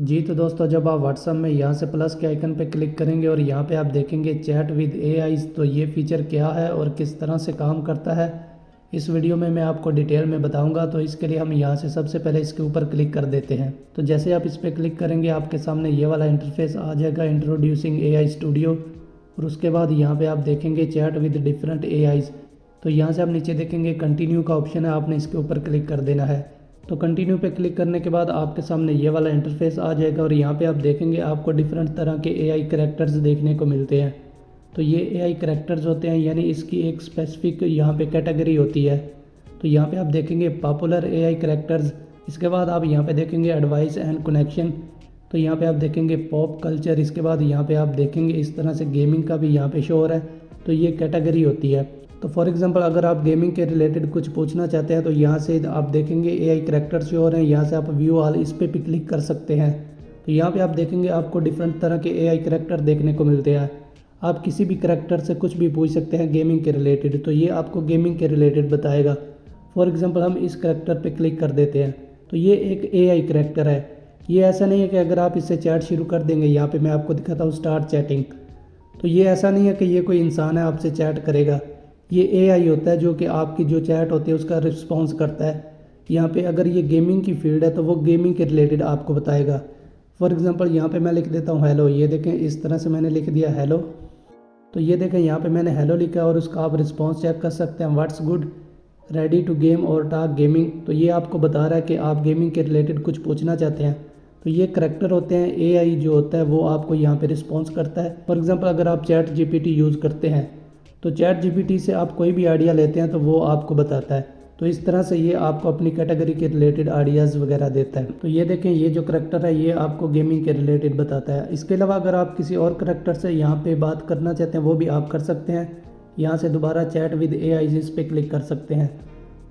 जी तो दोस्तों, जब आप व्हाट्सएप में यहाँ से प्लस के आइकन पे क्लिक करेंगे और यहाँ पे आप देखेंगे चैट विद एआई, तो ये फीचर क्या है और किस तरह से काम करता है, इस वीडियो में मैं आपको डिटेल में बताऊंगा। तो इसके लिए हम यहाँ से सबसे पहले इसके ऊपर क्लिक कर देते हैं। तो जैसे आप इस पर क्लिक करेंगे आपके सामने ये वाला इंटरफेस आ जाएगा, इंट्रोड्यूसिंग एआई स्टूडियो। और उसके बाद यहाँ पे आप देखेंगे चैट विद डिफरेंट एआईज। तो यहाँ से आप नीचे देखेंगे कंटिन्यू का ऑप्शन है, आपने इसके ऊपर क्लिक कर देना है। तो कंटिन्यू पे क्लिक करने के बाद आपके सामने ये वाला इंटरफेस आ जाएगा और यहाँ पे आप देखेंगे आपको डिफरेंट तरह के एआई करैक्टर्स देखने को मिलते हैं। तो ये एआई करैक्टर्स होते हैं, यानी इसकी एक स्पेसिफिक यहाँ पे कैटेगरी होती है। तो यहाँ पे आप देखेंगे पॉपुलर एआई करैक्टर्स। इसके बाद आप यहाँ पे देखेंगे एडवाइस एंड कनेक्शन। तो यहाँ पे आप देखेंगे पॉप कल्चर। इसके बाद यहाँ पे आप देखेंगे इस तरह से गेमिंग का भी यहाँ पे शो हो रहा है। तो ये कैटेगरी होती है। तो फॉर एग्जांपल अगर आप गेमिंग के रिलेटेड कुछ पूछना चाहते हैं तो यहाँ से आप देखेंगे एआई करैक्टर्स जो हो रहे हैं, यहाँ से आप व्यू ऑल इस पे भी क्लिक कर सकते हैं। तो यहाँ पे आप देखेंगे आपको डिफरेंट तरह के एआई करैक्टर देखने को मिलते हैं। आप किसी भी करैक्टर से कुछ भी पूछ सकते हैं गेमिंग के रिलेटेड, तो ये आपको गेमिंग के रिलेटेड बताएगा। फॉर एग्जाम्पल हम इस करैक्टर पर क्लिक कर देते हैं। तो ये एक एआई करैक्टर है। ये ऐसा नहीं है कि अगर आप इससे चैट शुरू कर देंगे, यहाँ पर मैं आपको दिखाता हूँ स्टार्ट चैटिंग। तो ये ऐसा नहीं है कि ये कोई इंसान है आपसे चैट करेगा। ये एआई होता है जो कि आपकी जो चैट होती है उसका रिस्पॉन्स करता है। यहाँ पे अगर ये गेमिंग की फील्ड है तो वो गेमिंग के रिलेटेड आपको बताएगा। फॉर एग्जांपल यहाँ पे मैं लिख देता हूँ हेलो। ये देखें इस तरह से मैंने लिख दिया हेलो। तो ये देखें यहाँ पे मैंने हेलो लिखा और उसका आप रिस्पॉन्स चेक कर सकते हैं। What's good, ready to game और टॉक गेमिंग। तो ये आपको बता रहा है कि आप गेमिंग के रिलेटेड कुछ पूछना चाहते हैं। तो ये करैक्टर होते हैं। एआई जो होता है वो आपको यहाँ पे रिस्पॉन्स करता है। फॉर एग्जांपल अगर आप चैट जीपीटी यूज़ करते हैं तो चैट जीपीटी से आप कोई भी आइडिया लेते हैं तो वो आपको बताता है। तो इस तरह से ये आपको अपनी कैटेगरी के रिलेटेड आइडियाज़ वगैरह देता है। तो ये देखें ये जो करैक्टर है ये आपको गेमिंग के रिलेटेड बताता है। इसके अलावा अगर आप किसी और करैक्टर से यहाँ पे बात करना चाहते हैं वो भी आप कर सकते हैं। यहाँ से दोबारा चैट विद एआई इस पर क्लिक कर सकते हैं।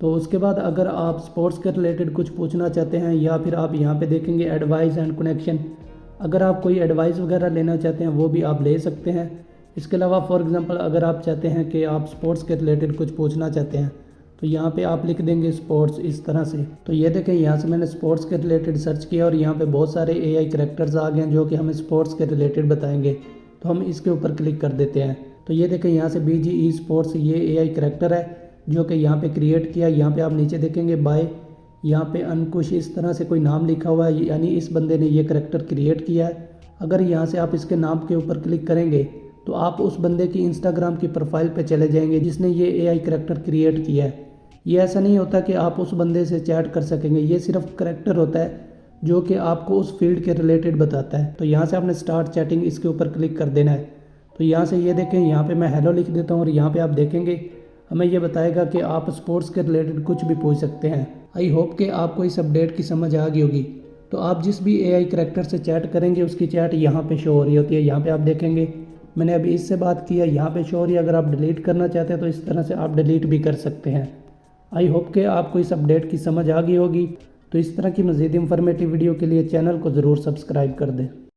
तो उसके बाद अगर आप स्पोर्ट्स के रिलेटेड कुछ पूछना चाहते हैं या फिर आप यहाँ पे देखेंगे एडवाइस एंड कनेक्शन। अगर आप कोई एडवाइस वगैरह लेना चाहते हैं वो भी आप ले सकते हैं। इसके अलावा फॉर एग्जांपल अगर आप चाहते हैं कि आप स्पोर्ट्स के रिलेटेड कुछ पूछना चाहते हैं तो यहाँ पे आप लिख देंगे स्पोर्ट्स इस तरह से। तो ये देखें यहाँ से मैंने स्पोर्ट्स के रिलेटेड सर्च किया और यहाँ पे बहुत सारे एआई करैक्टर्स आ गए हैं जो कि हमें स्पोर्ट्स के रिलेटेड बताएंगे। तो हम इसके ऊपर क्लिक कर देते हैं। तो ये देखें यहाँ से BGE स्पोर्ट्स ये एआई करैक्टर है जो कि यहाँ पे क्रिएट किया। यहाँ पे आप नीचे देखेंगे बाय, यहाँ पे अंकुश इस तरह से कोई नाम लिखा हुआ है, यानी इस बंदे ने ये करैक्टर क्रिएट किया है। अगर यहाँ से आप इसके नाम के ऊपर क्लिक करेंगे तो आप उस बंदे की इंस्टाग्राम की प्रोफाइल पे चले जाएंगे जिसने ये एआई करैक्टर क्रिएट किया है। ये ऐसा नहीं होता कि आप उस बंदे से चैट कर सकेंगे, ये सिर्फ करैक्टर होता है जो कि आपको उस फील्ड के रिलेटेड बताता है। तो यहाँ से आपने स्टार्ट चैटिंग इसके ऊपर क्लिक कर देना है। तो यहाँ से ये देखें यहाँ पे मैं हेलो लिख देता हूँ और यहाँ पे आप देखेंगे हमें ये बताएगा कि आप स्पोर्ट्स के रिलेटेड कुछ भी पूछ सकते हैं। आई होप कि आपको इस अपडेट की समझ आ गई होगी। तो आप जिस भी एआई करैक्टर से चैट करेंगे उसकी चैट यहाँ पे शो हो रही होती है। यहाँ पे आप देखेंगे मैंने अभी इससे बात किया, यहाँ पे शो हो रही है। अगर आप डिलीट करना चाहते हैं तो इस तरह से आप डिलीट भी कर सकते हैं। आई होप कि आपको इस अपडेट की समझ आ गई होगी। तो इस तरह की मज़ीद इंफॉर्मेटिव वीडियो के लिए चैनल को ज़रूर सब्सक्राइब कर दें।